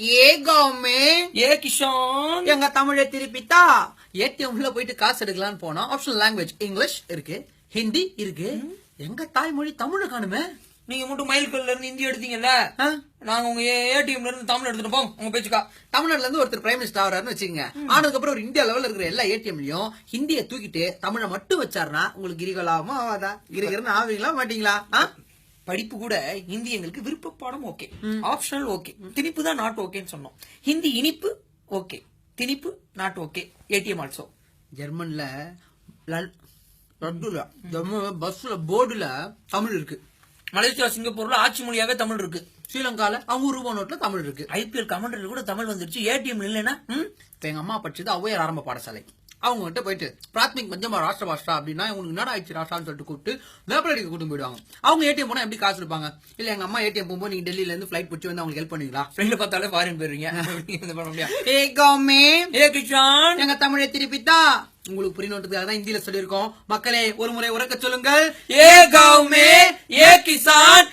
ஏ கௌமே ஏ கிஷான் எங்க தமிழை திருப்பித்தா. ஏடிஎம் உள்ள போயிட்டு காசு எடுக்கலாம்னு போனா ஆப்ஷனல் லாங்குவேஜ் இங்கிலீஷ் இருக்கு, ஹிந்தி இருக்கு. எங்க தாய்மொழி தமிழ காணுமே. நீங்க மட்டும் மயில்கல்ல இருந்து ஹிந்தி எடுத்தீங்கல்ல, நாங்க உங்க ஏடிஎம்ல இருந்து தமிழ் எடுத்துட்டு போம். உங்க பேச்சுக்கா தமிழ்நாட்டுல இருந்து ஒருத்தர் பிரைம் மினிஸ்டர் ஆகிறாருன்னு வச்சுக்கோங்க. ஆனதுக்கு அப்புறம் ஒரு இந்தியா லெவல்ல இருக்கிற எல்லா ஏடிஎம்லயும் ஹிந்தியை தூக்கிட்டு தமிழை மட்டும் வச்சாருன்னா உங்களுக்கு கிரிகலாமா ஆகாதா? கிரிகரன்னு ஆவீங்களா மாட்டீங்களா? படிப்பு கூட ஹிந்தி எங்களுக்கு விருப்ப பாடம் ஓகே, ஆப்ஷனல் ஓகே, திணிப்பு தான் நாட் ஓகேன்னு சொன்னோம். ஹிந்தி இனிப்பு ஓகே, திணிப்பு நாட் ஓகே. ATM also. ஜெர்மன்ல பஸ்ல போர்டுல தமிழ் இருக்கு. மலேசியா சிங்கப்பூர்ல ஆட்சி மொழியாவே தமிழ் இருக்கு. ஸ்ரீலங்கால அவங்க ரூபா நோட்ல தமிழ் இருக்கு. ஐபிஎல் கமெண்ட்ரியில கூட தமிழ் வந்துருச்சு. ஏடிஎம் இல்லைன்னா இப்ப எங்க அம்மா படிச்சது ஔவையார் ஆரம்ப பாடசாலை. அவங்க கிட்ட போயிட்டு பிராத்மிக் மத்தியமா ராஷ்டிர பாஷா அப்படின்னா உங்களுக்கு என்னடா ஆயிடுச்சு ராஷ்டிரான்னு சொல்லிட்டு கூப்பிட்டு வேப்பல் அடிக்க கூட்டு போயிடுவாங்க. அவங்க ஏடிஎம் போனா எப்படி காசு இருப்பாங்க? இல்ல எங்க அம்மா ஏடிஎம் போகும்போது நீங்க டெல்லியில இருந்து பிளைட் பிடிச்சி வந்து அவங்களுக்கு ஹெல்ப் பண்ணுவீங்களா? ஃப்ரெண்ட்ல பார்த்தாலே ஃபாரின் போயிருவீங்க. ஏ கிஷான் எங்க தமிழை திருப்பித்தா. உங்களுக்கு புரியணுன்றதுக்காக தான் ஹிந்தியில சொல்லியிருக்கோம். மக்களே ஒரு முறை உறக்க சொல்லுங்கள். ஏ கௌமே ஏ கிசான்